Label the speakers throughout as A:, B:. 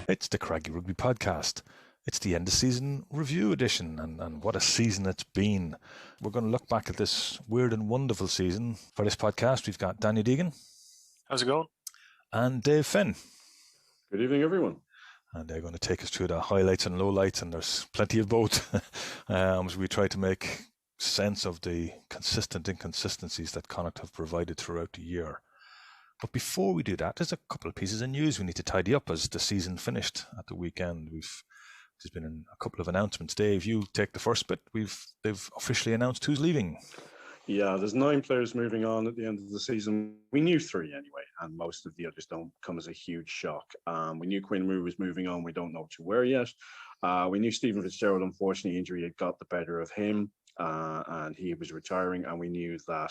A: It's the Craggy Rugby Podcast. It's the end of season review edition, and what a season it's been. We're going to look back at this weird and wonderful season. For this podcast, we've got Alan Deegan.
B: How's it going?
A: And Dave Finn.
C: Good evening, everyone.
A: And they're going to take us through the highlights and lowlights, and there's plenty of both. As we try to make sense of the consistent inconsistencies that Connacht have provided throughout the year. But before we do that, there's a couple of pieces of news we need to tidy up as the season finished at the weekend. There's been a couple of announcements. Dave, you take the first bit. They've officially announced who's leaving.
C: Yeah, there's 9 players moving on at the end of the season. We knew 3 anyway, and most of the others don't come as a huge shock. We knew Quinn Moore was moving on. We don't know to where yet. We knew Stephen Fitzgerald, unfortunately, injury had got the better of him, and he was retiring, and we knew that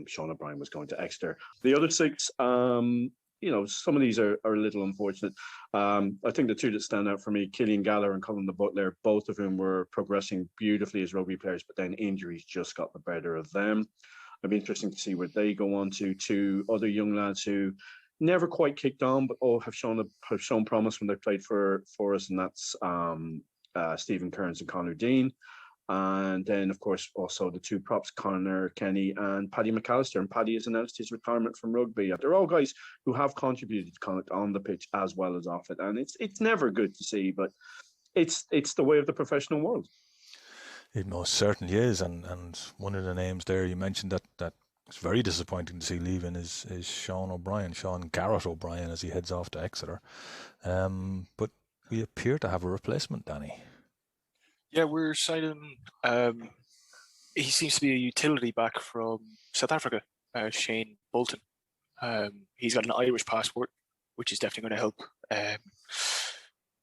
C: Sean O'Brien was going to Exeter. The other 6, some of these are a little unfortunate. I think the 2 that stand out for me, Killian Gallagher and Colin the Butler, both of whom were progressing beautifully as rugby players, but then injuries just got the better of them. It'd be interesting to see where they go on to. 2 other young lads who never quite kicked on, but have shown promise when they played for us, and that's Stephen Kearns and Conor Dean. And then, of course, also the 2 props, Connor Kenny and Paddy McAllister. And Paddy has announced his retirement from rugby. They're all guys who have contributed to Connacht on the pitch as well as off it. And it's never good to see, but it's the way of the professional world.
A: It most certainly is. And one of the names there you mentioned that it's very disappointing to see leaving is Sean Garrett O'Brien, as he heads off to Exeter. But we appear to have a replacement, Danny.
B: Yeah, we're signing. He seems to be a utility back from South Africa, Shane Bolton. He's got an Irish passport, which is definitely going to help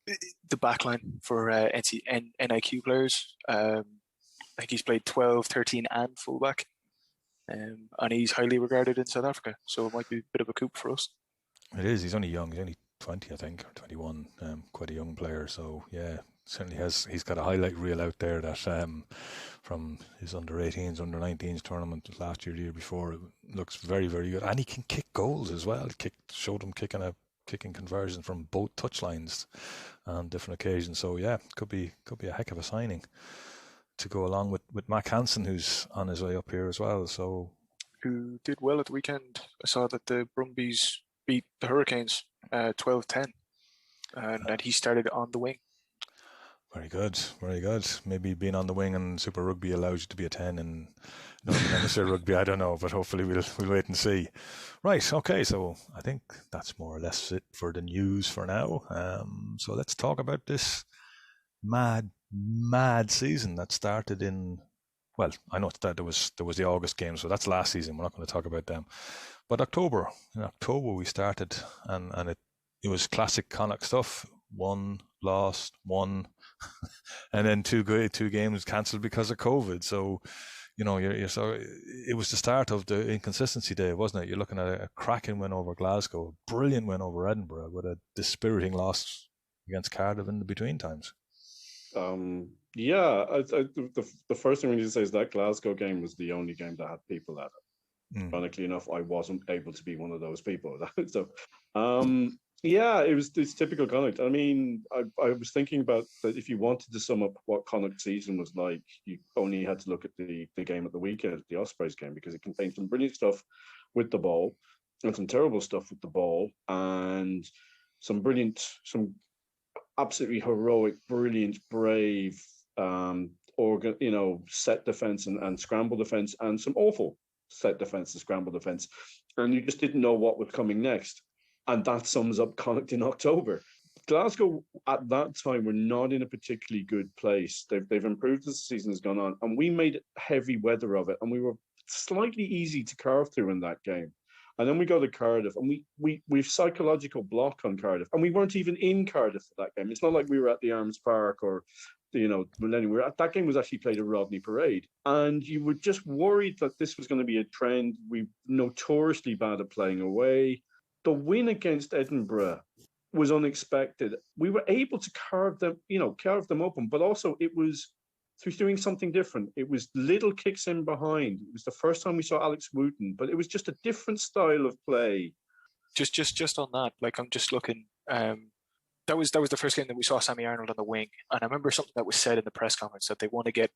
B: the backline for NIQ players. I think he's played 12, 13 and fullback. And he's highly regarded in South Africa, so it might be a bit of a coup for us.
A: It is. He's only young. He's only 20, I think, or 21. Quite a young player. So, yeah. Certainly he's got a highlight reel out there that from his under-18s, under-19s tournament last year, the year before, it looks very, very good. And he can kick goals as well. Showed him kicking conversions from both touchlines on different occasions. So yeah, could be a heck of a signing to go along with Mac Hansen, who's on his way up here as well. So
B: who did well at the weekend. I saw that the Brumbies beat the Hurricanes 12-10, and that he started on the wing.
A: Very good, very good. Maybe being on the wing in Super Rugby allows you to be a 10 in Northern Hemisphere Rugby. I don't know, but hopefully we'll wait and see. Right, okay, so I think that's more or less it for the news for now. So let's talk about this mad season that started in, well, I know that there was the August game, so that's last season. We're not going to talk about them. But in October we started, and it was classic Connacht stuff. 1 lost, 1, and then 2 games cancelled because of COVID. So, so it was the start of the inconsistency day, wasn't it? You're looking at a cracking win over Glasgow, a brilliant win over Edinburgh, with a dispiriting loss against Cardiff in the between times.
C: The first thing we need to say is that Glasgow game was the only game that had people at it. Ironically enough, I wasn't able to be one of those people. So, yeah, it's typical Connacht. I mean, I was thinking about that if you wanted to sum up what Connacht season was like, you only had to look at the game at the weekend, the Ospreys game, because it contained some brilliant stuff with the ball and some terrible stuff with the ball, and some absolutely heroic, brilliant, brave, set defense and scramble defense, and some awful set defense and scramble defense, and you just didn't know what was coming next. And that sums up Connacht in October. Glasgow at that time were not in a particularly good place. They've improved as the season has gone on, and we made heavy weather of it, and we were slightly easy to carve through in that game. And then we go to Cardiff, and we've psychological block on Cardiff, and we weren't even in Cardiff for that game. It's not like we were at the Arms Park or Millennium. That game was actually played at Rodney Parade, and you were just worried that this was going to be a trend. We're notoriously bad at playing away. The win against Edinburgh was unexpected. We were able to carve them open, but also it was through doing something different. It was little kicks in behind. It was the first time we saw Alex Wooten, but it was just a different style of play.
B: Just on that, like I'm just looking. that was the first game that we saw Sammy Arnold on the wing, and I remember something that was said in the press conference that they want to get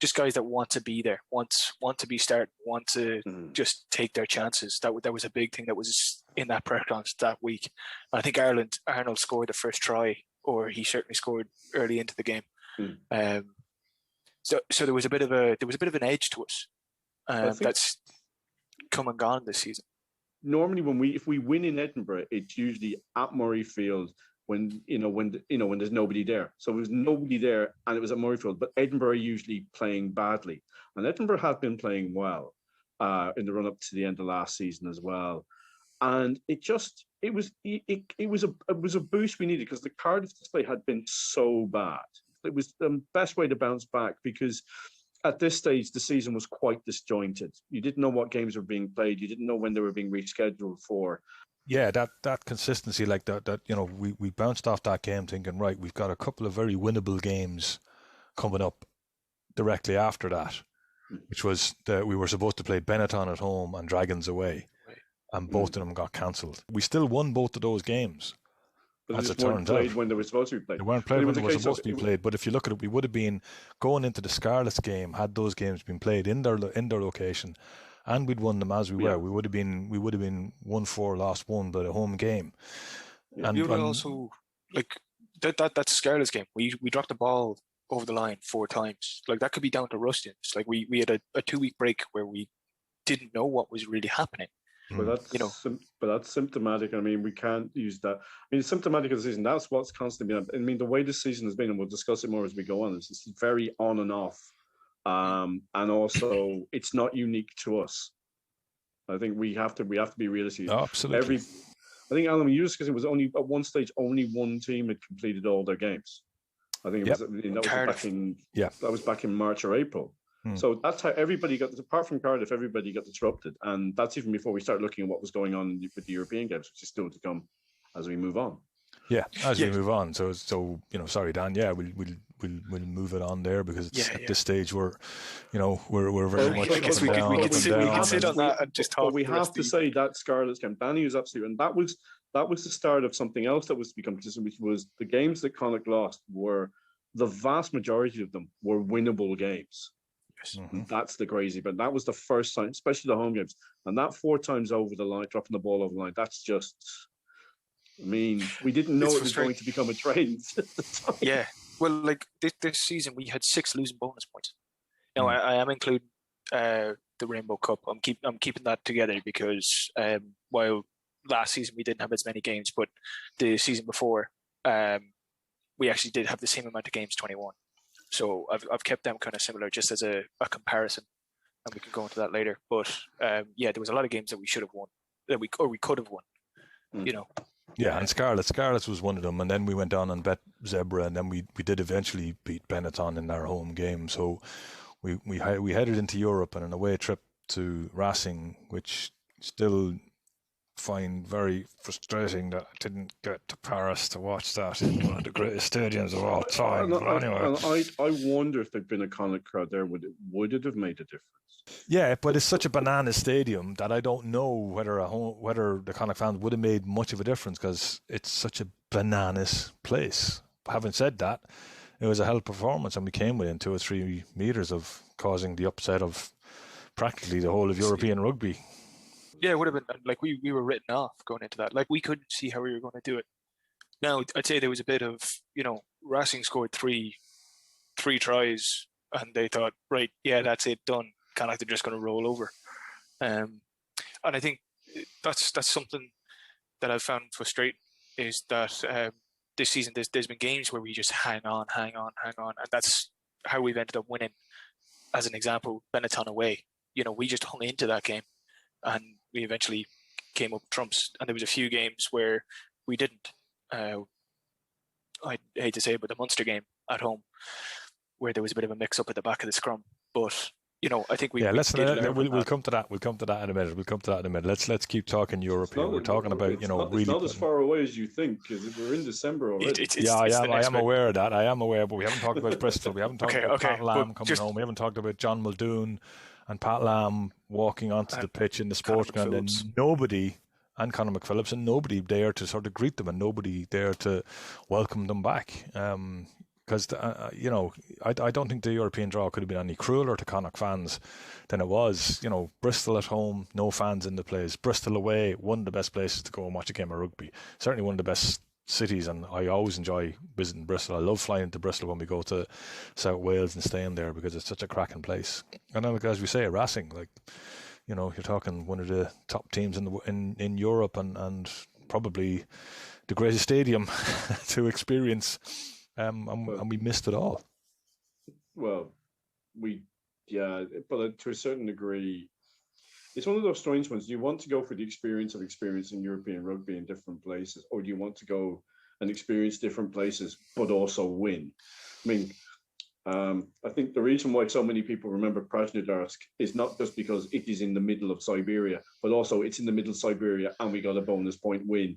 B: just guys that want to be there, want to be starting, want to just take their chances. That was a big thing that was in that press conference that week. And I think Arnold scored the first try, or he certainly scored early into the game. So there was a bit of an edge to us that's come and gone this season.
C: Normally, if we win in Edinburgh, it's usually at Murrayfield when there's nobody there. So there was nobody there, and it was at Murrayfield. But Edinburgh are usually playing badly, and Edinburgh have been playing well in the run up to the end of last season as well. And it was a boost we needed because the Cardiff display had been so bad. It was the best way to bounce back because at this stage the season was quite disjointed. You didn't know what games were being played. You didn't know when they were being rescheduled for.
A: Yeah, that consistency, like that we bounced off that game thinking, right, we've got a couple of very winnable games coming up directly after that, which was that we were supposed to play Benetton at home and Dragons away, and both of them got cancelled. We still won both of those games.
C: But as it turns out, when they were supposed to be played.
A: They weren't played when they were supposed to be played. But if you look at it, we would have been going into the Scarlets game had those games been played in their location, and we'd won them as we were. We would have been 1-4, lost 1, but a home game.
B: Yeah. And also like that Scarlets game, we dropped the ball over the line 4 times. Like that could be down to rustiness. Like we had a 2-week break where we didn't know what was really happening.
C: But that's symptomatic. I mean, we can't use that. I mean, it's symptomatic of the season. That's what's constantly been. I mean, the way this season has been, and we'll discuss it more as we go on. It's very on and off, and also it's not unique to us. I think we have to be realistic.
A: Oh, absolutely.
C: I think Alan, you just because it was only at one stage only one team had completed all their games. I think that was back in March or April. So that's how everybody got, apart from Cardiff, everybody got disrupted. And that's even before we start looking at what was going on with the European games, which is still to come as we move on.
A: Yeah, we move on. So sorry, Dan. Yeah, we'll move it on there because at this stage we're very much.
B: I guess we can sit on that and just talk.
C: But we have to say that Scarlets game, Danny was absolutely, and that was the start of something else that was to become consistent, which was the games that Connacht lost were the vast majority of them were winnable games. Mm-hmm. That's the crazy, but that was the first time, especially the home games, and that 4 times over the line, dropping the ball over the line. That's just, I mean, we didn't know it was going to become a trend at the time.
B: Yeah, well, like this season, we had 6 losing bonus points. Now, I am including the Rainbow Cup. I'm keeping that together because while last season we didn't have as many games, but the season before, we actually did have the same amount of games, 21. So I've kept them kind of similar, just as a comparison, and we can go into that later. But there was a lot of games that we should have won, that we could have won.
A: Yeah, and Scarlets was one of them, and then we went on and bet Zebra, and then we did eventually beat Benetton in our home game. So we headed into Europe and an away trip to Racing, which still find very frustrating that I didn't get to Paris to watch that in one of the greatest stadiums of all time.
C: I wonder if there'd been a Connacht crowd there, would it have made a difference?
A: Yeah, but it's such a banana stadium that I don't know whether the Connacht fans would have made much of a difference because it's such a bananas place. Having said that, it was a hell of a performance, and we came within 2 or 3 meters of causing the upset of practically the whole of European rugby.
B: Yeah, it would have been like we were written off going into that. Like we couldn't see how we were going to do it. Now I'd say there was a bit of Racing scored three tries and they thought, right, yeah, that's it, done. Kind of like they're just going to roll over. And I think that's something that I've found frustrating is that this season there's been games where we just hang on, and that's how we've ended up winning. As an example, Benetton away. We just hung into that game. And we eventually came up trumps. And there was a few games where we didn't. I hate to say it, but the Munster game at home, where there was a bit of a mix-up at the back of the scrum. But, I think we'll
A: come to that. We'll come to that in a minute. Let's keep talking Europe here. We're talking about,
C: it's not as far away as you think, because we're in December already.
A: I am aware of that. I am aware, but we haven't talked about Bristol. We haven't talked about Pat Lamb coming home. We haven't talked about John Muldoon and Pat Lamb walking onto the pitch in the sports ground, and nobody and Conor McPhillips, and nobody there to sort of greet them, and nobody there to welcome them back. Because I don't think the European draw could have been any crueler to Connacht fans than it was. Bristol at home, no fans in the place. Bristol away, one of the best places to go and watch a game of rugby. Certainly one of the best cities, and I always enjoy visiting Bristol. I love flying to Bristol when we go to South Wales and staying there because it's such a cracking place. And then, as we say, Racing, you're talking one of the top teams in Europe, and probably the greatest stadium to experience. And we missed it all.
C: Well, but to a certain degree, it's one of those strange ones. Do you want to go for the experience of experiencing European rugby in different places, or do you want to go and experience different places but also win? I mean, I think the reason why so many people remember Krasnodarsk is not just because it is in the middle of Siberia, but also it's in the middle of Siberia and we got a bonus point win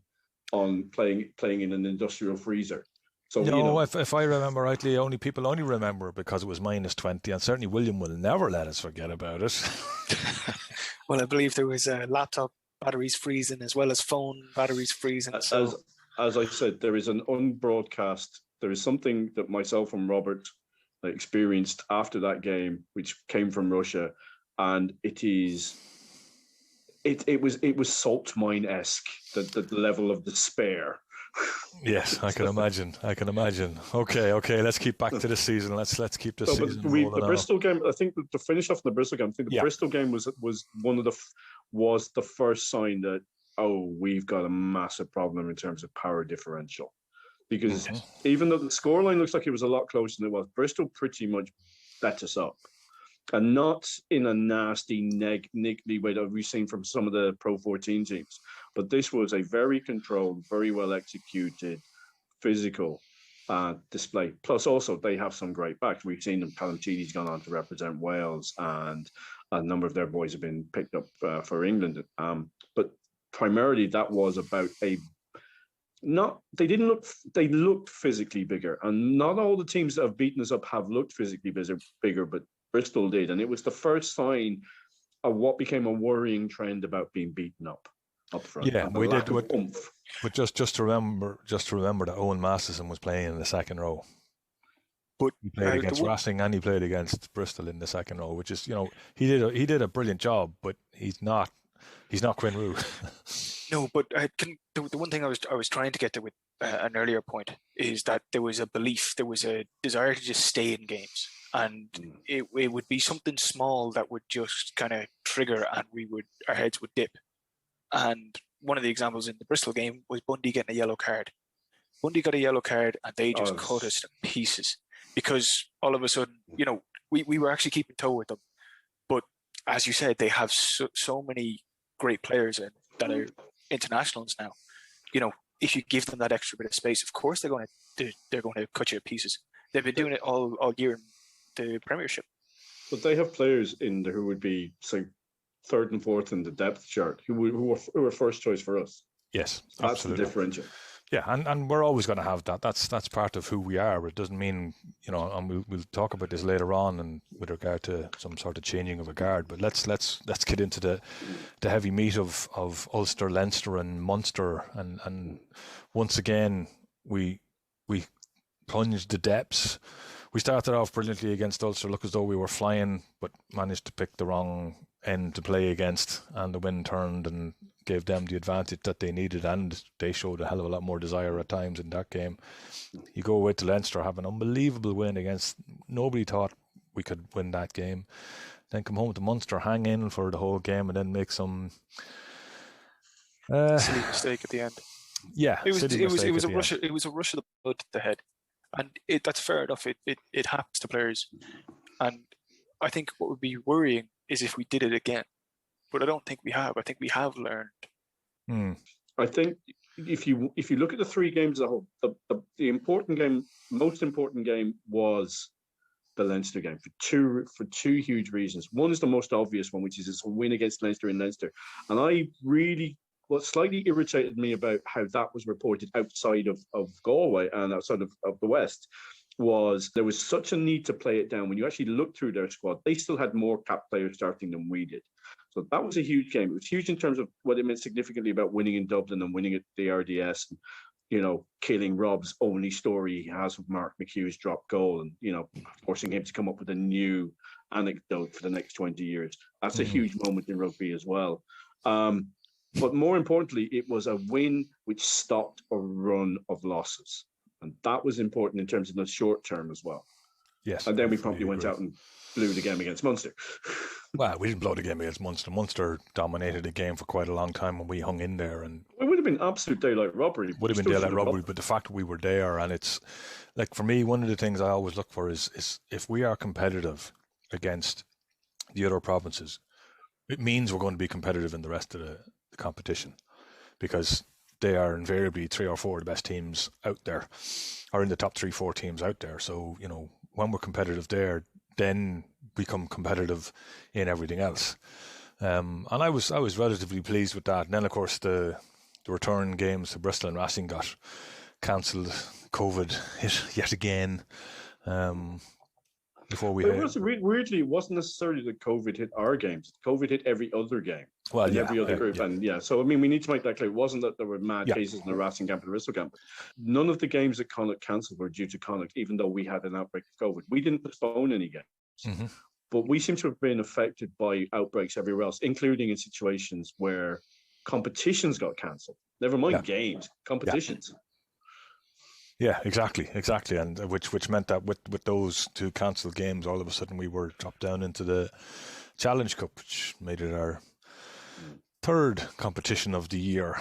C: on playing in an industrial freezer. So,
A: no, if I remember rightly, people only remember it because it was -20, and certainly William will never let us forget about it.
B: Well, I believe there was laptop batteries freezing as well as phone batteries freezing.
C: As I said, there is an unbroadcast. There is something that myself and Robert experienced after that game, which came from Russia, and it was salt mine-esque, the level of despair.
A: Yes, I can imagine. Okay. Let's keep back to the season. Let's keep the season.
C: The Bristol game. I think to finish off the Bristol game, I think the Bristol game was the first sign that we've got a massive problem in terms of power differential, because even though the scoreline looks like it was a lot closer than it was, Bristol pretty much bet us up. And not in a nasty, niggly way that we've seen from some of the Pro 14 teams. But this was a very controlled, very well executed, physical display. Plus, also, they have some great backs. We've seen them. Callum Cheedy's gone on to represent Wales, and a number of their boys have been picked up for England. But primarily, that was about they looked physically bigger. And not all the teams that have beaten us up have looked physically bigger, but Bristol did, and it was the first sign of what became a worrying trend about being beaten up front.
A: Yeah, we did. But just to remember that Owen Masterson was playing in the second row.
B: But
A: he played against Racing and he played against Bristol in the second row, which is he did a brilliant job, but he's not Quinn Roux.
B: No, but the one thing I was trying to get to with an earlier point is that there was a belief, there was a desire to just stay in games. And it would be something small that would just kind of trigger, and our heads would dip. And one of the examples in the Bristol game was Bundy getting a yellow card. Bundy got a yellow card, and they just cut us to pieces because all of a sudden, we were actually keeping toe with them. But as you said, they have so many great players that are internationals now. If you give them that extra bit of space, of course they're going to cut you to pieces. They've been doing it all year in the Premiership.
C: But they have players in there who would be, say, third and fourth in the depth chart, who were first choice for us.
A: Yes,
C: that's
A: absolutely.
C: The differential.
A: Yeah, and we're always going to have that. That's part of who we are. It doesn't mean, and we'll talk about this later on, and with regard to some sort of changing of a guard. But let's get into the heavy meat of Ulster, Leinster, and Munster, and once again we plunged the depths. We started off brilliantly against Ulster, look as though we were flying, but managed to pick the wrong end to play against, and the wind turned and gave them the advantage that they needed, and they showed a hell of a lot more desire at times in that game. You go away to Leinster, have an unbelievable win against, nobody thought we could win that game. Then come home to Munster, hang in for the whole game, and then make some
B: silly mistake at the end.
A: Yeah,
B: it was a rush of the blood to the head. And that's fair enough. It happens to players. And I think what would be worrying is if we did it again. But I don't think we have. I think we have learned.
C: I think if you look at the three games as a whole, the most important game was the Leinster game for two huge reasons. One is the most obvious one, which is it's a win against Leinster in Leinster. And what slightly irritated me about how that was reported outside of Galway and outside of the West was there was such a need to play it down. When you actually look through their squad, they still had more cap players starting than we did. So that was a huge game. It was huge in terms of what it meant significantly about winning in Dublin and winning at the RDS. And, killing Rob's only story he has with Mark McHugh's drop goal and, forcing him to come up with a new anecdote for the next 20 years. That's a huge moment in rugby as well. But more importantly, it was a win which stopped a run of losses. And that was important in terms of the short term as well.
A: Yes.
C: And then we promptly went out and blew the game against Munster.
A: Well, we didn't blow the game against Munster. Munster dominated the game for quite a long time and we hung in there. And
C: it would have been absolute daylight robbery.
A: But the fact that we were there, and it's like, for me, one of the things I always look for is if we are competitive against the other provinces, it means we're going to be competitive in the rest of the competition, because they are invariably 3 or 4 of the best teams out there, or in the top 3-4 teams out there. So, when we're competitive there, then become competitive in everything else. And I was relatively pleased with that. And then, of course, the return games to Bristol and Racing got cancelled. COVID hit yet again.
C: Weirdly, it wasn't necessarily that COVID hit our games. COVID hit every other game.
A: Well, yeah,
C: every other group.
A: Yeah.
C: And so, we need to make that clear. It wasn't that there were mad cases in the Racing camp and the Bristol camp. None of the games that Connacht cancelled were due to Connacht, even though we had an outbreak of COVID. We didn't postpone any games. Mm-hmm. But we seem to have been affected by outbreaks everywhere else, including in situations where competitions got cancelled. Never mind games, competitions.
A: Yeah, exactly, and which meant that with those 2 cancelled games, all of a sudden we were dropped down into the Challenge Cup, which made it our 3rd competition of the year,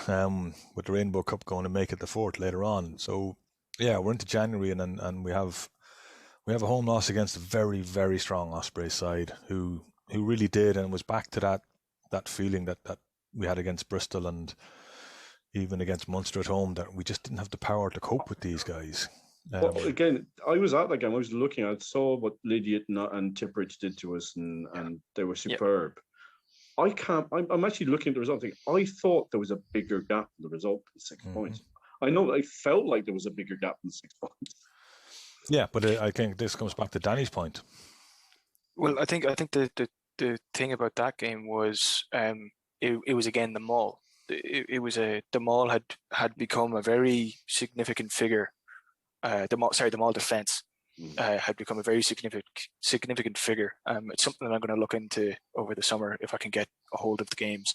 A: with the Rainbow Cup going to make it the 4th later on. So yeah, we're into January and we have a home loss against a very, very strong Ospreys side who really did, and was back to that feeling that we had against Bristol and even against Munster at home, that we just didn't have the power to cope with these guys.
C: Well, again, I was at that game. I was looking. I saw what Lydiate and Tipperidge did to us, and they were superb. Yep. I'm actually looking at the result. I thought there was a bigger gap in the result than 6 points. I know I felt like there was a bigger gap than 6 points.
A: Yeah, but I think this comes back to Danny's point.
B: Well, I think the thing about that game was it was again the maul. The maul had become a very significant figure. The maul defense had become a very significant figure. It's something that I'm going to look into over the summer if I can get a hold of the games.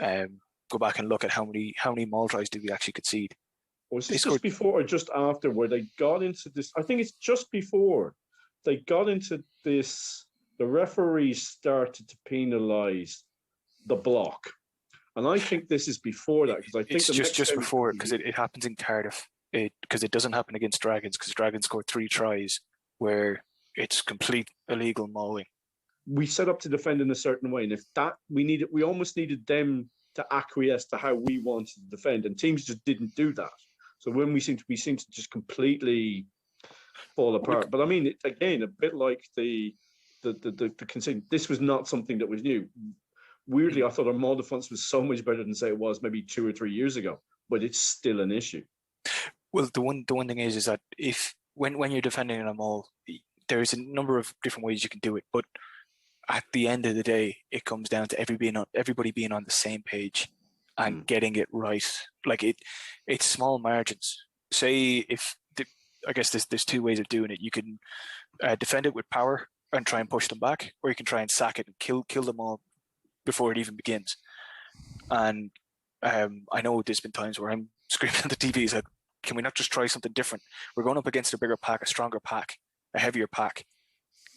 B: Go back and look at how many maul tries did we actually concede.
C: Was this just before or just after where they got into this? I think it's just before they got into this. The referees started to penalise the block. And I think this is before that, because I think
B: it's just before, because it happens in Cardiff. Because it doesn't happen against Dragons, because Dragons scored 3 tries where it's complete illegal mauling.
C: We set up to defend in a certain way, and if that we almost needed them to acquiesce to how we wanted to defend, and teams just didn't do that. So when we seem to just completely fall apart. But I mean, again, a bit like the concern. This was not something that was new. Weirdly, I thought our maul defense was so much better than say it was maybe 2 or 3 years ago, but it's still an issue.
B: Well, the one thing is that when you're defending in a maul, there's a number of different ways you can do it, but at the end of the day, it comes down to everybody being on the same page and getting it right. Like it's small margins. Say I guess there's 2 ways of doing it. You can defend it with power and try and push them back, or you can try and sack it and kill them all before it even begins. And I know there's been times where I'm screaming at the TV, like, can we not just try something different? We're going up against a bigger pack, a stronger pack, a heavier pack.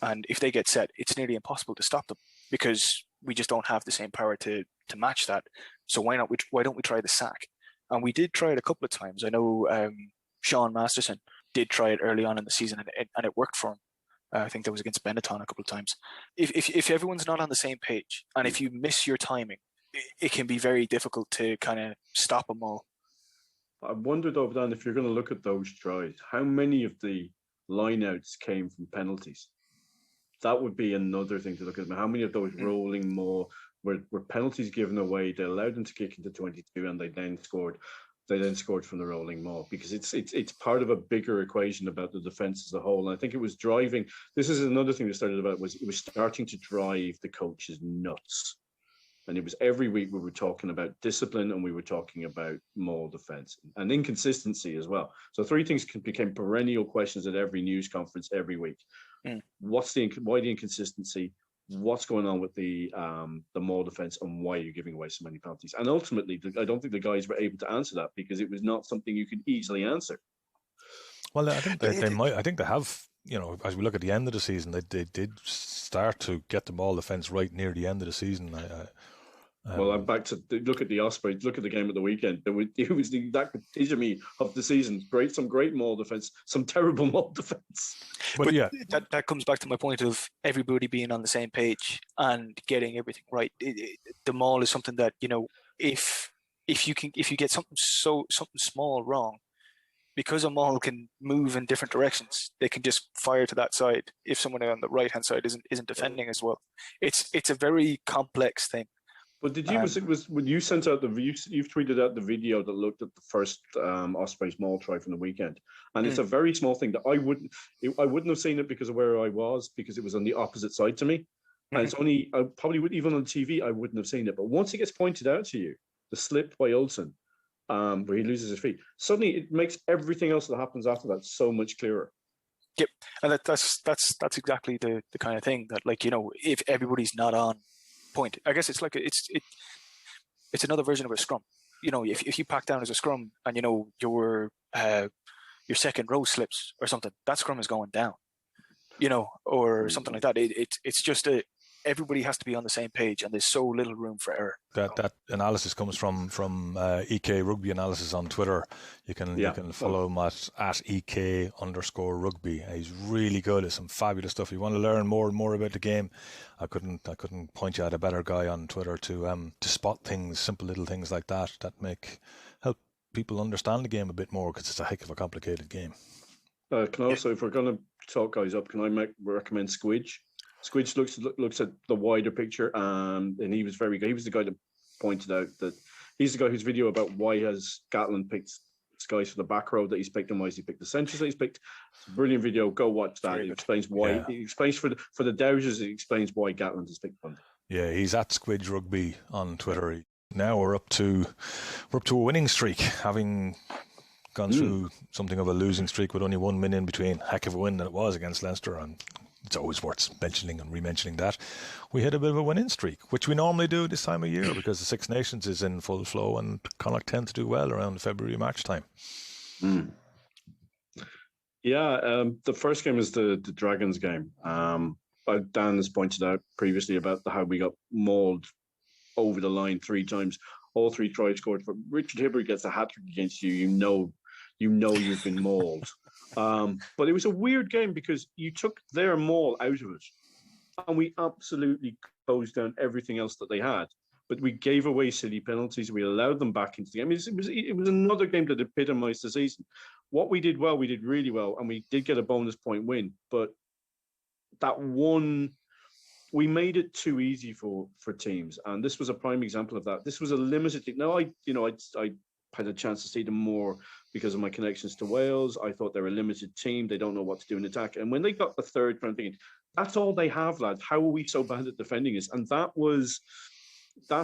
B: And if they get set, it's nearly impossible to stop them because we just don't have the same power to match that. So why don't we try the sack? And we did try it a couple of times. I know Sean Masterson did try it early on in the season, and it worked for him. I think that was against Benetton a couple of times. If everyone's not on the same page, and if you miss your timing, it can be very difficult to kind of stop them all.
C: I wonder though, Dan, if you're going to look at those tries, how many of the lineouts came from penalties? That would be another thing to look at. How many of those rolling more were penalties given away? They allowed them to kick into 22, and they then scored. They then scored from the rolling maul, because it's part of a bigger equation about the defence as a whole. And I think it was driving. This is another thing that started about, was it was starting to drive the coaches nuts And it was every week we were talking about discipline and we were talking about maul defense and inconsistency as well. So three things became perennial questions at every news conference every week. Why the inconsistency? What's going on with the maul defense, and why are you giving away so many penalties? And ultimately, I don't think the guys were able to answer that because it was not something you could easily answer.
A: Well, I think they might. I think they have. As we look at the end of the season, they did start to get the maul defense right near the end of the season.
C: Well, I'm back to look at the Ospreys. Look at the game at the weekend. It was the exact epitome of the season. Some great maul defense, some terrible maul defense.
B: But yeah, that comes back to my point of everybody being on the same page and getting everything right. The maul is something that if you get something small wrong, because a maul can move in different directions, they can just fire to that side if someone on the right hand side isn't defending as well. It's a very complex thing.
C: But did you was when you sent out you've tweeted out the video that looked at the first Ospreys maul try from the weekend, and it's a very small thing that I wouldn't have seen it because of where I was, because it was on the opposite side to me, and it's only I probably would even on TV I wouldn't have seen it. But once it gets pointed out to you, the slip by Olsen, where he loses his feet, suddenly it makes everything else that happens after that so much clearer.
B: Yep, and that's exactly the kind of thing that, if everybody's not on point, I guess it's like it's another version of a scrum. If you pack down as a scrum and your second row slips or something, that scrum is going down, or something like that. It's just everybody has to be on the same page, and there's so little room for error.
A: That analysis comes from EK Rugby Analysis on Twitter. You can follow him at EK_rugby. He's really good. It's some fabulous stuff. If you want to learn more and more about the game, I couldn't point you at a better guy on Twitter to spot things, simple little things like that help people understand the game a bit more, because it's a heck of a complicated game.
C: Can I also, if we're going to talk guys up, can I recommend Squidge? Squidge looks at the wider picture, and he was very good. He was the guy that pointed out that he's the guy whose video about why has Gatland picked guys for the back row that he's picked, and why has he picked the centres that he's picked. It's a brilliant video. Go watch that. It explains why. Yeah. It explains for the Dowsers. It explains why Gatland has picked Bundy.
A: Yeah, he's at Squidge Rugby on Twitter. Now we're up to a winning streak, having gone through something of a losing streak with only 1 win in between. Heck of a win that it was against Leinster, and it's always worth mentioning and re-mentioning that. We had a bit of a winning streak, which we normally do this time of year because the Six Nations is in full flow, and Connacht tend to do well around February, March time.
C: Yeah, the first game is the Dragons game. Dan has pointed out previously about how we got mauled over the line 3 times. All 3 tries scored. For Richard Hibbert gets a hat-trick against you, you know you've been mauled. But it was a weird game because you took their maul out of it, and we absolutely closed down everything else that they had. But we gave away silly penalties. We allowed them back into the game. It was another game that epitomised the season. What we did well, we did really well, and we did get a bonus point win. But that one, we made it too easy for teams, and this was a prime example of that. This was a limited team. Now, I had a chance to see them more because of my connections to Wales. I thought they're a limited team. They don't know what to do in attack. And when they got the third, I'm thinking, that's all they have, lads. How are we so bad at defending us? And that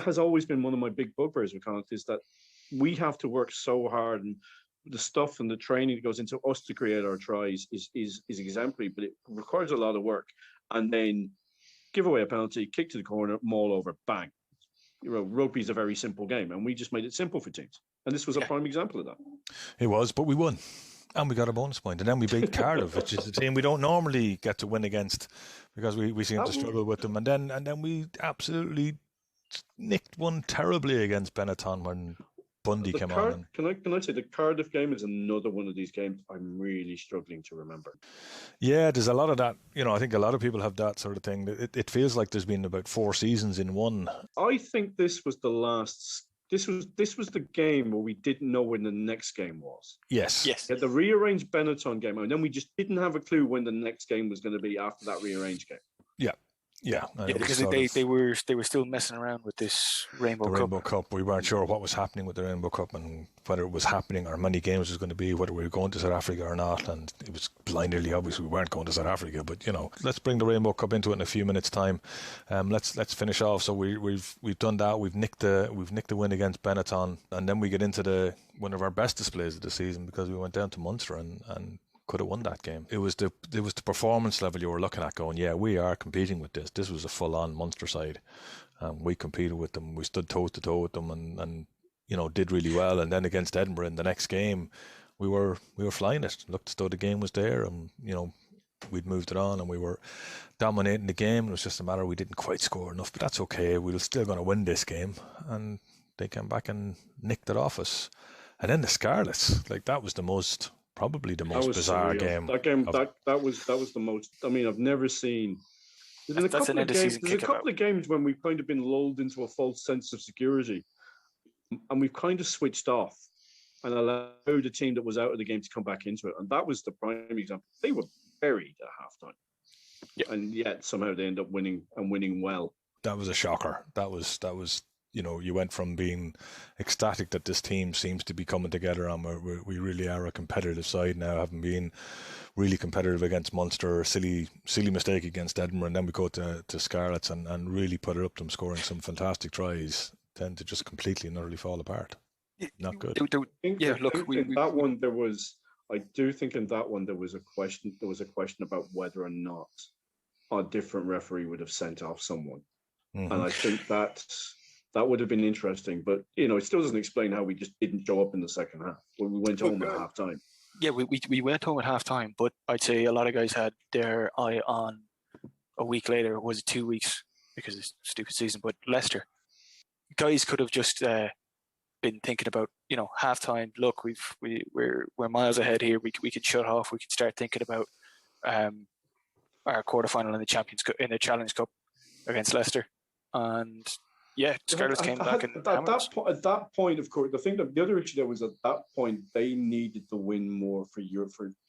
C: has always been one of my big bugbears with Connacht, is that we have to work so hard, and the stuff and the training that goes into us to create our tries is exemplary, but it requires a lot of work. And then give away a penalty, kick to the corner, maul over, bang. Rugby is a very simple game, and we just made it simple for teams. And this was a prime example of that.
A: It was, but we won. And we got a bonus point. And then we beat Cardiff, which is a team we don't normally get to win against, because we seem to struggle with them. And then we absolutely nicked one terribly against Benetton when Bundy came on.
C: Can I say the Cardiff game is another one of these games I'm really struggling to remember.
A: Yeah, there's a lot of that. I think a lot of people have that sort of thing. It feels like there's been about 4 seasons in one.
C: I think this was the last. This was the game where we didn't know when the next game was.
A: Yes.
C: We had the rearranged Benetton game, and then we just didn't have a clue when the next game was going to be after that rearranged game.
A: Yeah. Yeah, and
B: Yeah,
A: it was
B: because
A: sort of
B: they were still messing around with this Rainbow
A: the
B: Cup.
A: Rainbow Cup. We weren't sure what was happening with the Rainbow Cup and whether it was happening or how many games it was going to be, whether we were going to South Africa or not. And it was blindingly obvious we weren't going to South Africa. But let's bring the Rainbow Cup into it in a few minutes' time. Let's finish off. So we've done that. We've nicked the win against Benetton, and then we get into one of our best displays of the season because we went down to Munster and could have won that game. It was the performance level you were looking at going, yeah, we are competing with this. This was a full-on Munster side. We competed with them. We stood toe-to-toe with them and did really well. And then against Edinburgh in the next game, we were flying it. Looked as though the game was there and, we'd moved it on and we were dominating the game. It was just a matter we didn't quite score enough, but that's okay. We were still going to win this game. And they came back and nicked it off us. And then the Scarlets, that was probably the most bizarre
C: surreal.
A: game.
C: That game, that was the most. I mean, I've never seen. There's a couple of games when we've kind of been lulled into a false sense of security, and we've kind of switched off and allowed the team that was out of the game to come back into it. And that was the prime example. They were buried at halftime, and yet somehow they end up winning and winning well.
A: That was a shocker. That was. You went from being ecstatic that this team seems to be coming together and we really are a competitive side now, having been really competitive against Munster, silly mistake against Edinburgh, and then we go to Scarlets and really put it up to them, scoring some fantastic tries, then to just completely and utterly fall apart. Not good.
C: I do think in that one there was a question about whether or not a different referee would have sent off someone. Mm-hmm. And I think that would have been interesting, but it still doesn't explain how we just didn't show up in the second half when we went home at half time.
B: Yeah, we went home at half time, but I'd say a lot of guys had their eye on a week later. Was it 2 weeks because of the stupid season? But Leicester guys could have just been thinking about half time. Look, we're miles ahead here. We could shut off. We could start thinking about our quarterfinal in the Challenge Cup against Leicester, and. Yeah, Scarlets came back and
C: at that point, of course, the other issue there was at that point they needed to win more for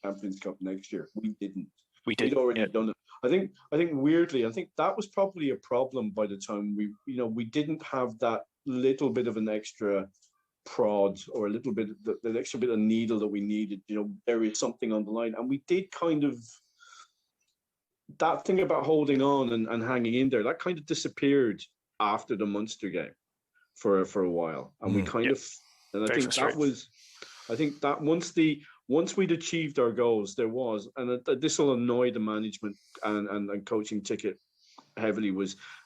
C: Champions Cup next year. We didn't. We'd already done it. I think weirdly, that was probably a problem by the time we didn't have that little bit of an extra prod or a little bit the extra bit of needle that we needed. There is something on the line, and we did kind of. That thing about holding on and hanging in there, that kind of disappeared after the Munster game for a while, and we kind of, and I think that was, I think that once we'd achieved our goals, there was, and this will annoy the management and coaching ticket heavily,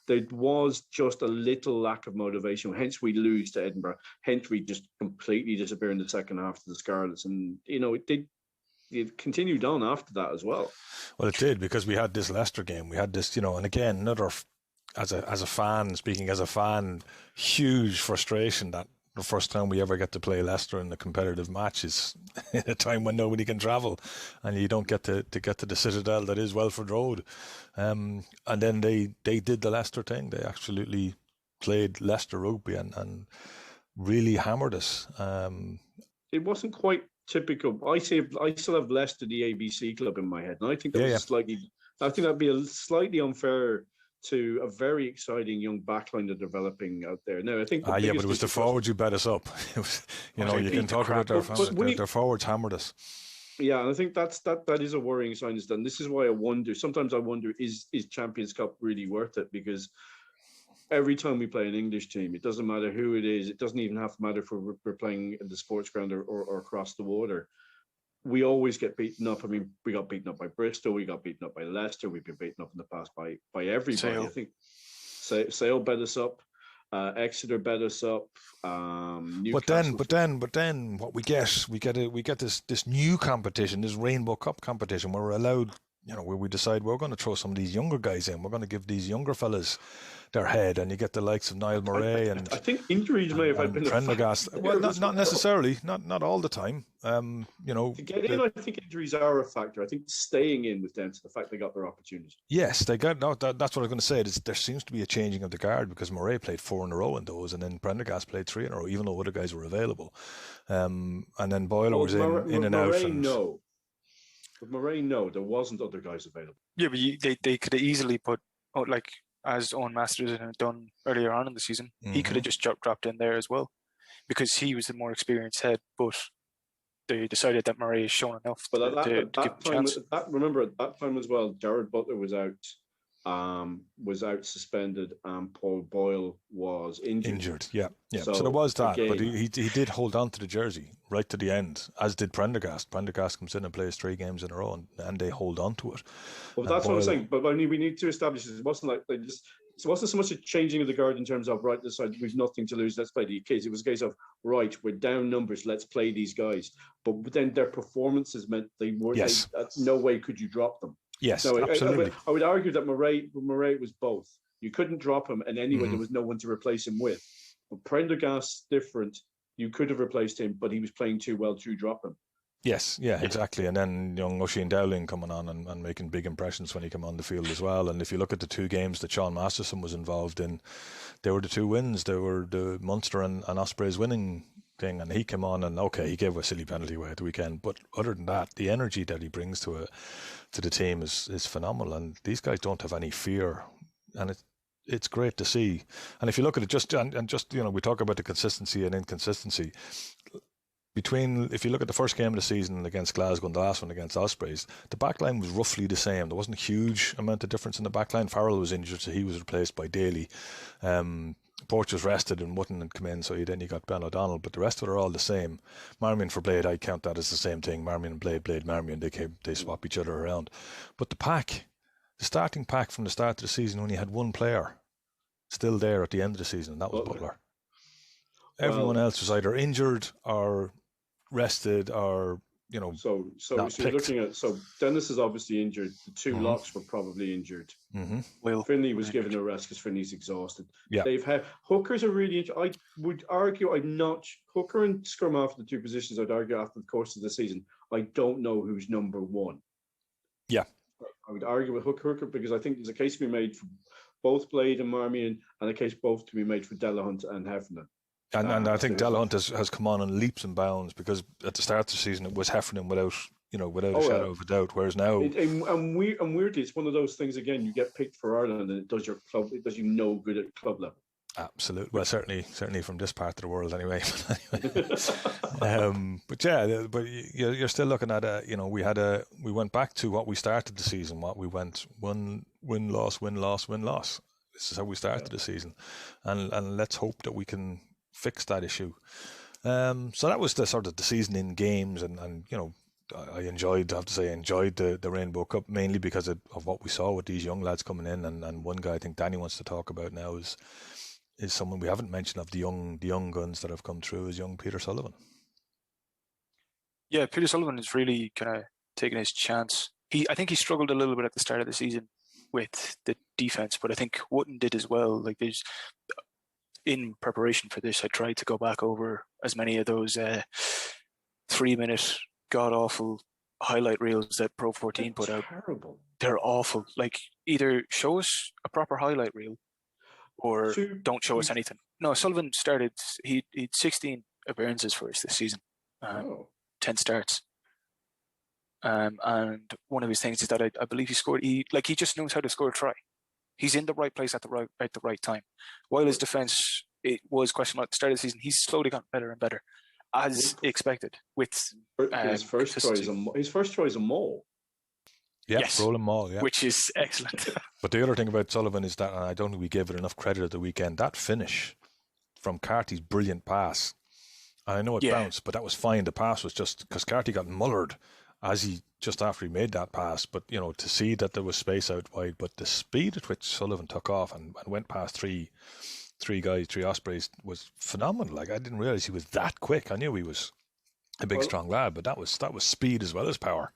C: there was just a little lack of motivation. Hence we lose to Edinburgh. Hence we just completely disappear in the second half to the Scarlets, and it continued on after that as well.
A: Well, it did, because we had this Leicester game. We had this, and again, another. As a fan, huge frustration that the first time we ever get to play Leicester in a competitive match is in a time when nobody can travel and you don't get to get to the Citadel that is Welford Road. And then they did the Leicester thing. They absolutely played Leicester rugby and really hammered us.
C: It wasn't quite typical. I still have Leicester, the ABC club, in my head, and I think that was I think that'd be a slightly unfair to a very exciting young backline they're developing out there. Now, I think
A: but it was the forwards who bet us up. It was, you can talk about their forwards hammered us.
C: Yeah, and I think that is a worrying sign. And this is why sometimes I wonder, is Champions Cup really worth it? Because every time we play an English team, it doesn't matter who it is. It doesn't even have to matter if we're playing in the sports ground or across the water. We always get beaten up. I mean, we got beaten up by Bristol. We got beaten up by Leicester. We've been beaten up in the past by everybody.
B: Sale.
C: I think Sale bet us up. Exeter bet us up. Newcastle.
A: But then, what we get this new competition, this Rainbow Cup competition, where we're allowed, where we decide we're going to throw some of these younger guys in. We're going to give these younger fellas their head, and you get the likes of Niall Murray and
C: I think injuries may have been
A: Prendergast. Well, not necessarily, not all the time.
C: To get in, I think injuries are a factor. I think staying in was down to the fact they got their opportunity.
A: Yes, they got. No, that's what I was going to say. There seems to be a changing of the guard, because Murray played 4 in a row in those, and then Prendergast played 3 in a row, even though other guys were available. And then Boyle was in and out.
C: With Murray, no, there wasn't other guys available.
B: Yeah, but they could have easily put like as Owen Masters had done earlier on in the season. He could have just dropped in there as well because he was the more experienced head, but they decided that Murray has shown enough
C: But
B: to give him a chance.
C: Remember at that time as well, Jared Butler was out suspended, and Paul Boyle was injured.
A: Yeah. So there was that, but he did hold on to the jersey right to the end, as did Prendergast. Prendergast comes in and plays 3 games in a row, and they hold on to it.
C: Well, that's what I'm saying. But I mean, we need to establish this. It wasn't like it wasn't so much a changing of the guard in terms of right this side we've nothing to lose, let's play the kids. It was a case of right, we're down numbers, let's play these guys. But then their performances meant they were no way could you drop them.
A: Yes, absolutely.
C: I would argue that Murray was both. You couldn't drop him, and anyway, there was no one to replace him with. But Prendergast's different. You could have replaced him, but he was playing too well to drop him.
A: Yes, exactly. And then young Oisin Dowling coming on and making big impressions when he came on the field as well. And if you look at the 2 games that Sean Masterson was involved in, they were the 2 wins. They were the Munster and Ospreys winning thing. And he came on and, he gave a silly penalty away at the weekend. But other than that, the energy that he brings to the team is phenomenal. And these guys don't have any fear. And it's great to see. And if you look at it, just we talk about the consistency and inconsistency. If you look at the first game of the season against Glasgow and the last one against Ospreys, the backline was roughly the same. There wasn't a huge amount of difference in the backline. Farrell was injured, so he was replaced by Daly. Porch was rested and wouldn't come in, so then you got Ben O'Donnell, but the rest of it are all the same. Marmion for Blade, I count that as the same thing. Marmion and Blade, Marmion, they swap each other around. But the starting pack from the start of the season only had 1 player still there at the end of the season, and that was Butler. Everyone else was either injured or rested or
C: So you're looking at Dennis is obviously injured. The 2 locks were probably injured.
B: Will
C: Finley was given a rest because Finley's exhausted.
A: Yeah.
C: They've had hookers are really. I would argue hooker and scrum half the 2 positions. I'd argue after the course of the season, I don't know who's number 1.
A: Yeah,
C: I would argue with hooker because I think there's a case to be made for both Blade and Marmion, and a case both to be made for Delahunt and Heffernan.
A: And I think Delahunt has come on in leaps and bounds because at the start of the season it was Heffernan without a shadow of a doubt. Whereas now,
C: and weirdly, it's one of those things again. You get picked for Ireland, and it does you no good at club level.
A: Absolutely. Well, certainly from this part of the world, anyway. But you're still looking at we went back to what we started the season. What we went win loss. This is how we started the season, and let's hope that we can fix that issue. So that was the sort of the season in games, and I enjoyed the Rainbow Cup mainly because of what we saw with these young lads coming in, and one guy I think Danny wants to talk about now is someone we haven't mentioned of the young guns that have come through is young Peter Sullivan.
B: Yeah, Peter Sullivan is really kind of taking his chance. I think he struggled a little bit at the start of the season with the defense, but I think Wootton did as well. Like in preparation for this, I tried to go back over as many of those 3-minute god awful highlight reels that Pro 14 put out.
C: Terrible.
B: They're awful. Like either show us a proper highlight reel or don't show us anything. No, Sullivan started. He'd 16 appearances for us this season. 10 starts. And one of his things is that I believe he scored. He just knows how to score a try. He's in the right place at the right time. While his defence was questionable at the start of the season, he's slowly gotten better and better, as expected. With
C: his first try is a maul.
A: Yeah,
B: yes,
A: rolling maul, yeah,
B: which is excellent.
A: But the other thing about Sullivan is that, and I don't think we gave it enough credit at the weekend, that finish from Carty's brilliant pass. And I know it bounced, but that was fine. The pass was just because Carty got mullered just after he made that pass, but to see that there was space out wide, but the speed at which Sullivan took off and went past three Ospreys was phenomenal. Like I didn't realize he was that quick. I knew he was a big, strong lad, but that was speed as well as power.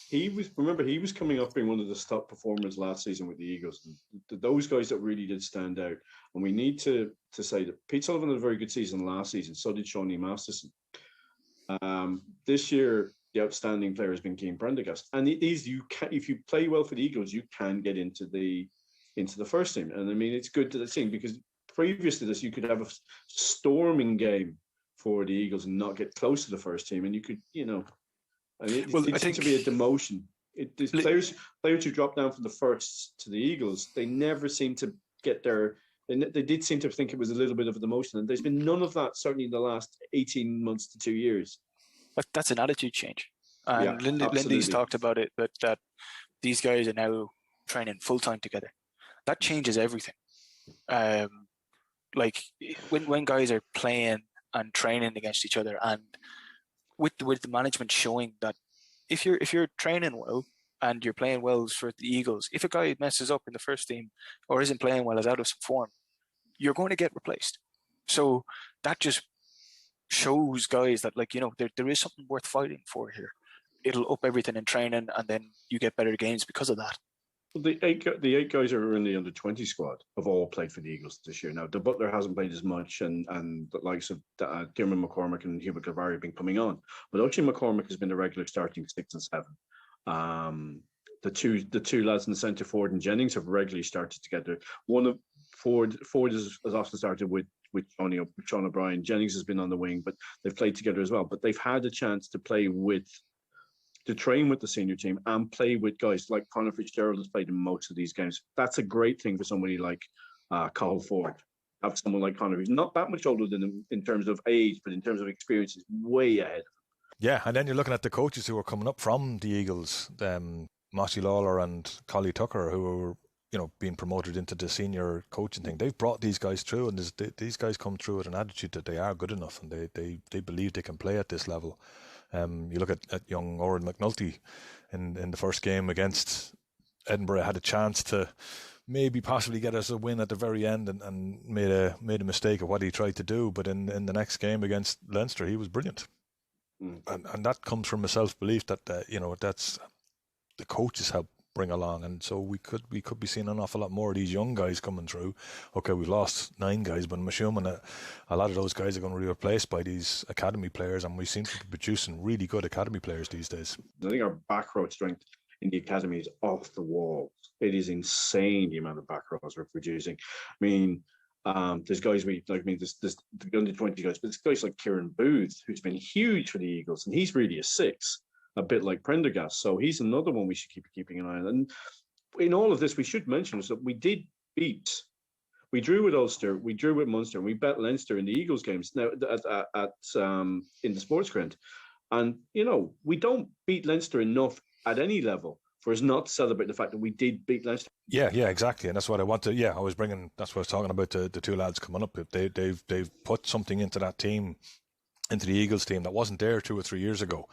C: He was coming up being one of the top performers last season with the Eagles. Those guys that really did stand out, and we need to say that Pete Sullivan had a very good season last season. So did Shawnee Masterson. This year, the outstanding player has been Keane Prendergast, and if you play well for the Eagles, you can get into the first team. And I mean, it's good to the team because previous to this, you could have a storming game for the Eagles and not get close to the first team, and you could, and it seems to be a demotion These players who drop down from the first to the Eagles, they never seem to get their. They did seem to think it was a little bit of a demotion, and there's been none of that certainly in the last 18 months to 2 years.
B: But that's an attitude change. And
C: Yeah,
B: Lindy's talked about it, that these guys are now training full time together. That changes everything. Like when guys are playing and training against each other, and with the management showing that if you're training well and you're playing well for the Eagles, if a guy messes up in the first team or isn't playing well, is out of some form, you're going to get replaced. So that just shows guys that, like, there is something worth fighting for here. It'll up everything in training, and then you get better games because of that.
C: Well, the eight guys who are in the under-20 squad have all played for the Eagles this year. Now, the Butler hasn't played as much, and the likes of Diarmuid McCormick and Hubert Clavari have been coming on. But Oisin McCormick has been the regular starting 6 and 7. The two lads in the centre, Ford and Jennings, have regularly started together. One of Ford has often started with Sean O'Brien. Jennings has been on the wing, but they've played together as well. But they've had a chance to train with the senior team and play with guys like Conor Fitzgerald has played in most of these games. That's a great thing for somebody like Cathal Ford. Have someone like Conor who's not that much older than him in terms of age, but in terms of experience is way ahead.
A: Yeah, and then you're looking at the coaches who are coming up from the Eagles, Mossy Lawler and Collie Tucker, who are being promoted into the senior coaching thing. They've brought these guys through, and these guys come through with an attitude that they are good enough, and they believe they can play at this level. You look at young Oren McNulty in the first game against Edinburgh, had a chance to maybe possibly get us a win at the very end, and made a mistake of what he tried to do. But in the next game against Leinster, he was brilliant. And that comes from a self-belief that that's the coaches help bring along, and so we could be seeing an awful lot more of these young guys coming through. Okay, we've lost 9 guys, but I'm assuming that a lot of those guys are going to be replaced by these academy players, and we seem to be producing really good academy players these days.
C: I think our back row strength in the academy is off the wall. It is insane the amount of back rows we're producing. I mean, there's guys there's the under 20 guys, but there's guys like Kieran Booth, who's been huge for the Eagles, and he's really a 6. A bit like Prendergast, so he's another one we should keep keeping an eye on. And in all of this, we should mention is that we drew with Ulster, we drew with Munster, and we bet Leinster in the Eagles games now in the sports ground. And we don't beat Leinster enough at any level for us not to celebrate the fact that we did beat Leinster.
A: Yeah, exactly, and that's what I want to. Yeah, that's what I was talking about. The two lads coming up, they've put something into that team, into the Eagles team that wasn't there 2 or 3 years ago.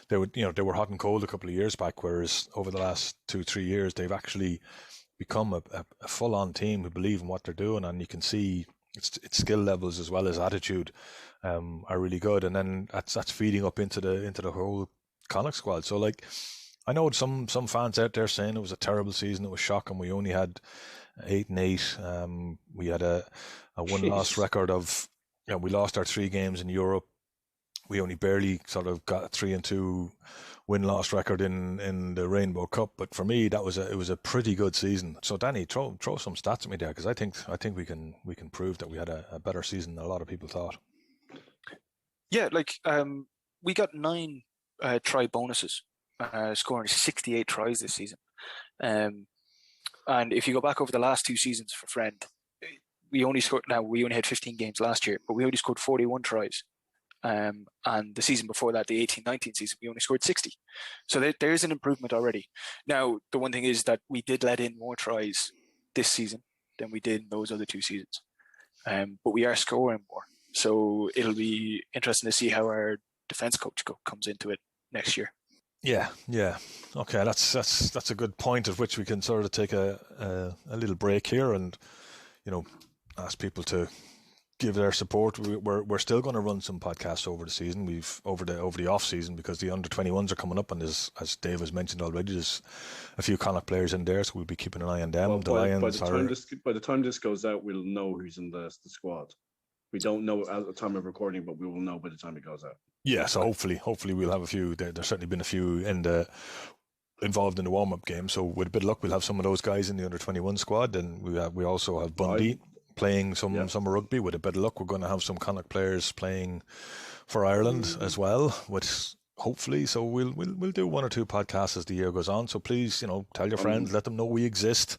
A: They were hot and cold a couple of years back, whereas over the last 2-3 years they've actually become a full-on team who believe in what they're doing, and you can see its skill levels as well as attitude are really good, and then that's feeding up into the whole Connacht squad. So, like, I know some fans out there saying it was a terrible season, it was shocking. We only had 8-8. We had a one-loss record of. We lost our 3 games in Europe. We only barely sort of got a 3-2 win-loss record in the Rainbow Cup, but for me it was a pretty good season. So Danny, throw some stats at me there, because I think we can prove that we had a better season than a lot of people thought.
B: Yeah, we got 9 try bonuses, scoring 68 tries this season. And if you go back over the last 2 seasons for Friend, we only had 15 games last year, but we only scored 41 tries. And the season before that, the 18-19 season, we only scored 60. So there is an improvement already. Now, the one thing is that we did let in more tries this season than we did in those other 2 seasons. But we are scoring more. So it'll be interesting to see how our defence coach comes into it next year.
A: Yeah. Okay, that's a good point at which we can sort of take a little break here and, ask people to give their support. We're still going to run some podcasts over the season. We've over the off season, because the under 21s are coming up, and as Dave has mentioned already, there's a few Connacht players in there, so we'll be keeping an eye on them.
C: By the time this goes out, we'll know who's in the squad. We don't know at the time of recording, but we will know by the time it goes out. Yeah,
A: so hopefully we'll have a few. There's certainly been a few involved in the warm-up game. So with a bit of luck, we'll have some of those guys in the under 21 squad, and we also have Bundy playing some summer rugby. With a bit of luck, we're going to have some Connacht players playing for Ireland as well, with hopefully. So we'll do 1 or 2 podcasts as the year goes on. So please, tell your friends, let them know we exist.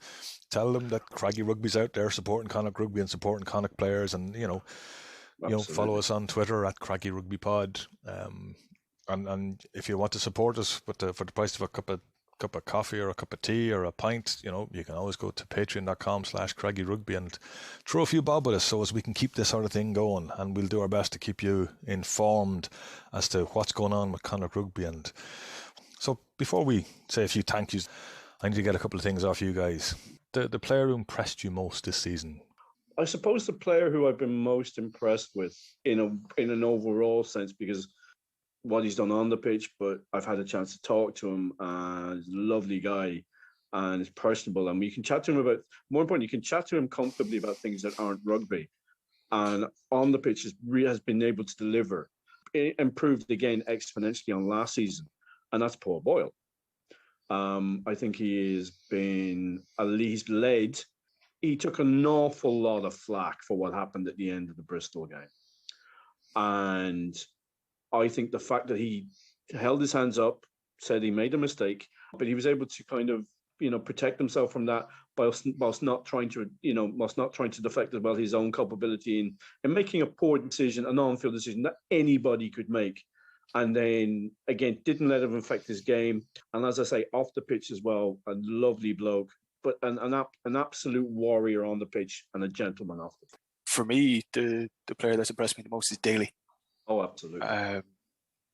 A: Tell them that Craggy Rugby's out there supporting Connacht Rugby and supporting Connacht players, and follow us on Twitter at Craggy Rugby Pod. And if you want to support us for the price of a cup of coffee or a cup of tea or a pint, you can always go to patreon.com/Craggy Rugby and throw a few bob at us so as we can keep this sort of thing going, and we'll do our best to keep you informed as to what's going on with Connacht Rugby. And so before we say a few thank yous, I need to get a couple of things off you guys. The player who impressed you most this season?
C: I suppose the player who I've been most impressed with in an overall sense, because what he's done on the pitch, but I've had a chance to talk to him, and he's a lovely guy and he's personable, and you can chat to him about, more important, you can chat to him comfortably about things that aren't rugby, and on the pitch has been able to deliver. It improved again exponentially on last season, and that's Paul Boyle. I think he's led. He took an awful lot of flack for what happened at the end of the Bristol game. And I think the fact that he held his hands up, said he made a mistake, but he was able to kind of, protect himself from that whilst not trying to deflect as well his own culpability in making a poor decision, an on-field decision that anybody could make. And then, again, didn't let it affect his game. And as I say, off the pitch as well, a lovely bloke, but an absolute warrior on the pitch and a gentleman off the pitch.
B: For me, the player that's impressed me the most is Daly.
C: Oh, absolutely.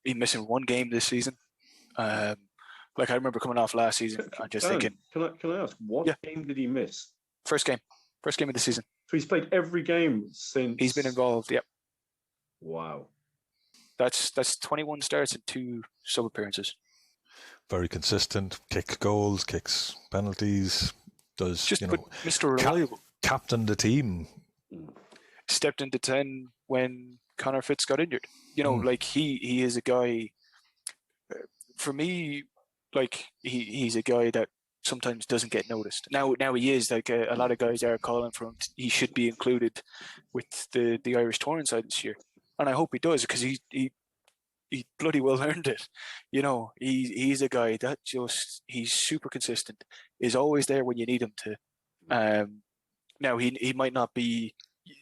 B: He's missing 1 game this season. I remember coming off last season and just thinking...
C: Can I ask, what game did he miss?
B: First game of the season.
C: So he's played every game since...
B: He's been involved, yep.
C: Wow.
B: That's 21 starts and 2 sub-appearances.
A: Very consistent, kicks goals, kicks penalties, does,
B: just Mr. Reliable.
A: Captain the team.
B: Stepped into 10 when Connor Fitz got injured. He is a guy, for me, he's a guy that sometimes doesn't get noticed. Now he is, a lot of guys are calling for him. He should be included with the Irish touring side this year. And I hope he does, because he bloody well earned it. He's a guy that he's super consistent, is always there when you need him to. Now he might not be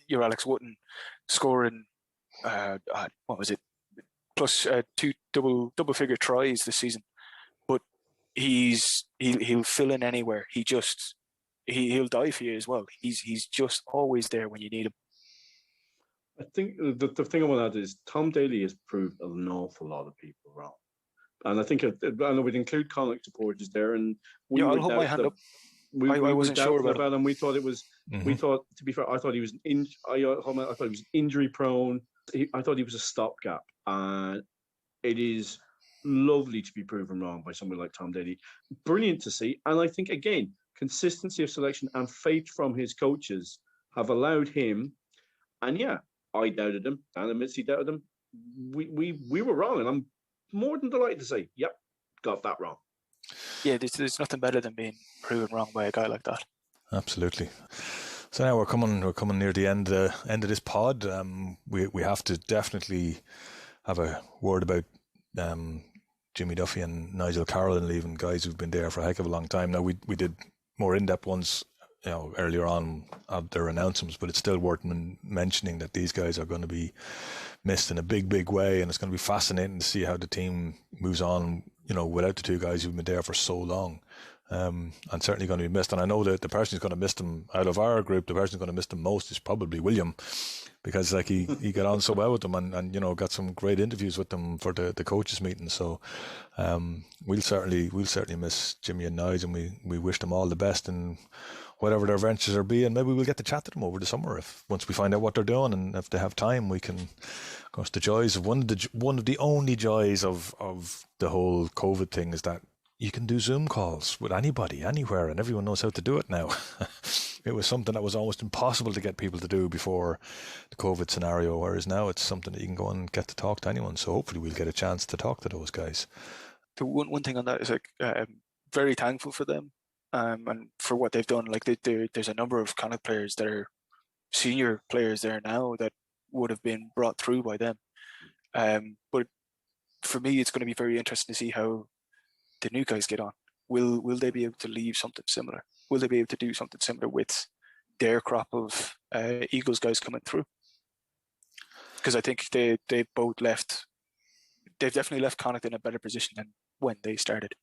B: your Alex Wootton scoring, what was it, plus 2 double figure tries this season, but he'll fill in anywhere. He'll die for you as well. He's just always there when you need him.
C: I think the thing I want to add is Tom Daly has proved an awful lot of people wrong. And I think I know we'd include Connacht supporters there, and
B: I'll hold my hand up. I wasn't sure about
C: him. We thought it was. Mm-hmm. We thought, to be fair, I thought he was I thought he was injury prone. I thought he was a stopgap, and it is lovely to be proven wrong by somebody like Tom Daly. Brilliant to see, and I think again, consistency of selection and faith from his coaches have allowed him. And I doubted him. Dan admits he doubted him. We were wrong, and I'm more than delighted to say, yep, got that wrong.
B: Yeah, there's nothing better than being proven wrong by a guy like that.
A: Absolutely. So now we're coming near the end of this pod. We have to definitely have a word about Jimmy Duffy and Nigel Carroll leaving, guys who've been there for a heck of a long time. Now we did more in-depth ones earlier on of their announcements, but it's still worth mentioning that these guys are going to be missed in a big way, and it's going to be fascinating to see how the team moves on, without the 2 guys who've been there for so long, and certainly going to be missed. And I know that the person who's going to miss them out of our group, the person who's going to miss them most is probably William, because he got on so well with them and got some great interviews with them for the coaches meeting. So we'll certainly miss Jimmy and Nige, and we wish them all the best in whatever their ventures are be, and maybe we'll get to chat to them over the summer once we find out what they're doing, and if they have time, we can. Of course, the joys of one of the only joys of the whole COVID thing is that you can do Zoom calls with anybody, anywhere, and everyone knows how to do it now. It was something that was almost impossible to get people to do before the COVID scenario, whereas now it's something that you can go and get to talk to anyone. So hopefully we'll get a chance to talk to those guys.
B: The one thing on that is very thankful for them. And for what they've done. There's a number of Connacht players that are senior players there now that would have been brought through by them. But for me, it's going to be very interesting to see how the new guys get on. Will they be able to leave something similar? Will they be able to do something similar with their crop of Eagles guys coming through? Because I think they've both left. They've definitely left Connacht in a better position than when they started,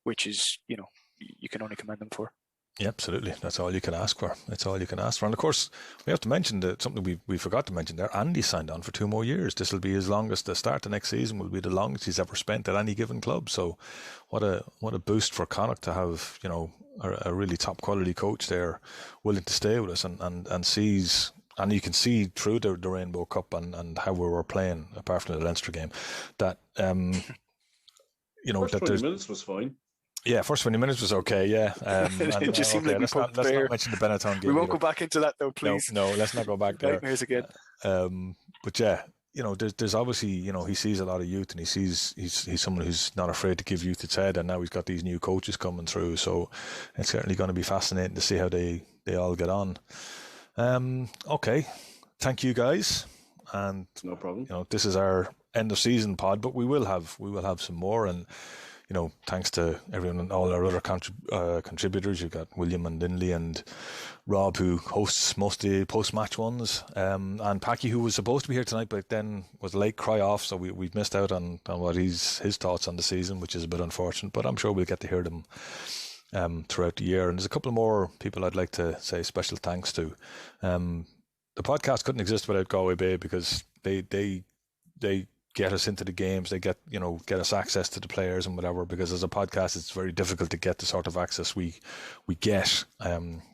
B: which is, you can only commend them for.
A: Yeah, absolutely. That's all you can ask for. It's all you can ask for. And of course, we have to mention that something we forgot to mention there. Andy signed on for 2 more years. This will be his longest. The start of next season will be the longest he's ever spent at any given club. So, what a boost for Connacht to have a really top quality coach there, willing to stay with us and sees. And you can see through the Rainbow Cup and how we were playing, apart from the Leinster game, that
C: first 20 minutes was fine.
A: Yeah, first 20 minutes was okay, yeah.
B: It just seemed like
A: let's not mention the Benetton game.
B: We won't go back into that though, please.
A: No, let's not go back there.
B: Nightmares again.
A: But yeah, there's obviously, he sees a lot of youth, and he's someone who's not afraid to give youth its head, and now he's got these new coaches coming through, so it's certainly going to be fascinating to see how they all get on. Okay, thank you guys, and
C: no problem.
A: This is our end of season pod, but we will have some more, and thanks to everyone and all our other contributors. You've got William and Lindley and Rob, who hosts most of the post-match ones, and Packy, who was supposed to be here tonight but then was a late cry-off, so we've missed out on what his thoughts on the season, which is a bit unfortunate, but I'm sure we'll get to hear them throughout the year. And there's a couple more people I'd like to say special thanks to. The podcast couldn't exist without Galway Bay, because they get us into the games, they get us access to the players and whatever, because as a podcast it's very difficult to get the sort of access we get,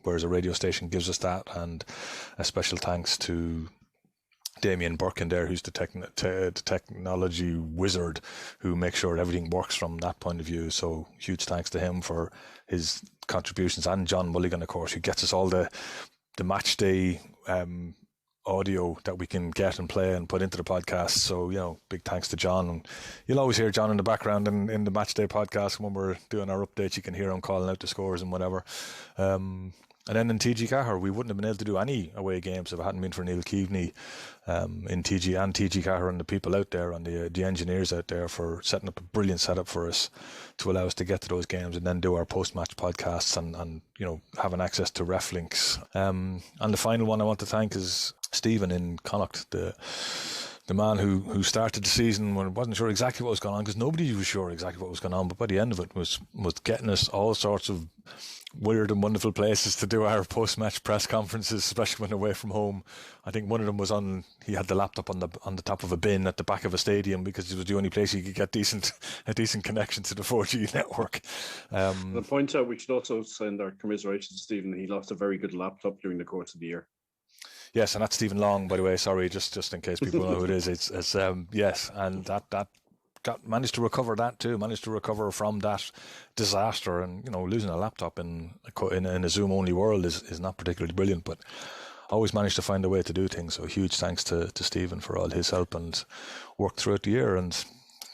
A: whereas a radio station gives us that. And a special thanks to Damien Birkin there, who's the technology wizard, who makes sure everything works from that point of view. So huge thanks to him for his contributions, and John Mulligan, of course, who gets us all the match day audio that we can get and play and put into the podcast. So, big thanks to John. And you'll always hear John in the background in the match day podcast when we're doing our updates. You can hear him calling out the scores and whatever. And then in TG Cahir, we wouldn't have been able to do any away games if it hadn't been for Neil Keaveney in TG and TG Cahir, and the people out there and the engineers out there for setting up a brilliant setup for us to allow us to get to those games and then do our post-match podcasts and having access to ref links. And the final one I want to thank is Stephen in Connacht, the man who started the season when wasn't sure exactly what was going on, because nobody was sure exactly what was going on, but by the end of it was getting us all sorts of weird and wonderful places to do our post-match press conferences, especially when away from home. I think one of them was he had the laptop on the top of a bin at the back of a stadium, because it was the only place you could get a decent connection to the 4G network.
C: The point out, we should also send our commiserations to Stephen. He lost a very good laptop during the course of the year.
A: Yes, and that's Stephen Long, by the way. Sorry, just in case people know who it is. It's yes, and that managed to recover that too. Managed to recover from that disaster, and losing a laptop in a Zoom only world is not particularly brilliant, but always managed to find a way to do things. So huge thanks to Stephen for all his help and work throughout the year, and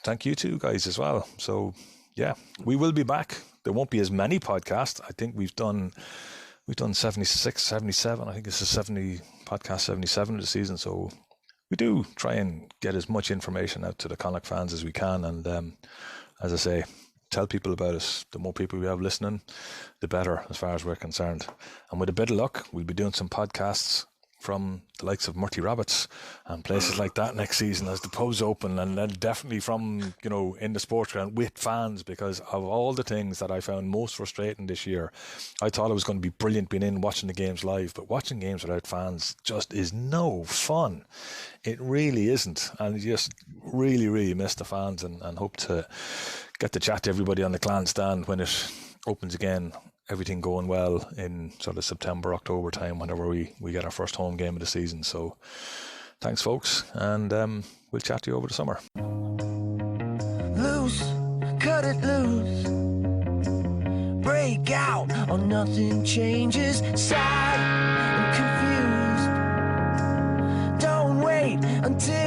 A: thank you too guys as well. So yeah, we will be back. There won't be as many podcasts. I think we've done 76, 77. I think this is podcast 77 of the season. So we do try and get as much information out to the Connacht fans as we can. And as I say, tell people about us. The more people we have listening, the better, as far as we're concerned. And with a bit of luck, we'll be doing some podcasts from the likes of Murty Rabbits and places like that next season as the pubs open, and then definitely from in the sports ground with fans, because of all the things that I found most frustrating this year. I thought it was going to be brilliant being in watching the games live, but watching games without fans just is no fun. It really isn't, and you just really miss the fans, and hope to get to chat to everybody on the Clan stand when it opens again. Everything going well in sort of September, October time, whenever we get our first home game of the season. So thanks, folks, and we'll chat to you over the summer.
D: Loose, cut it loose, break out or nothing changes, sad and confused. Don't wait until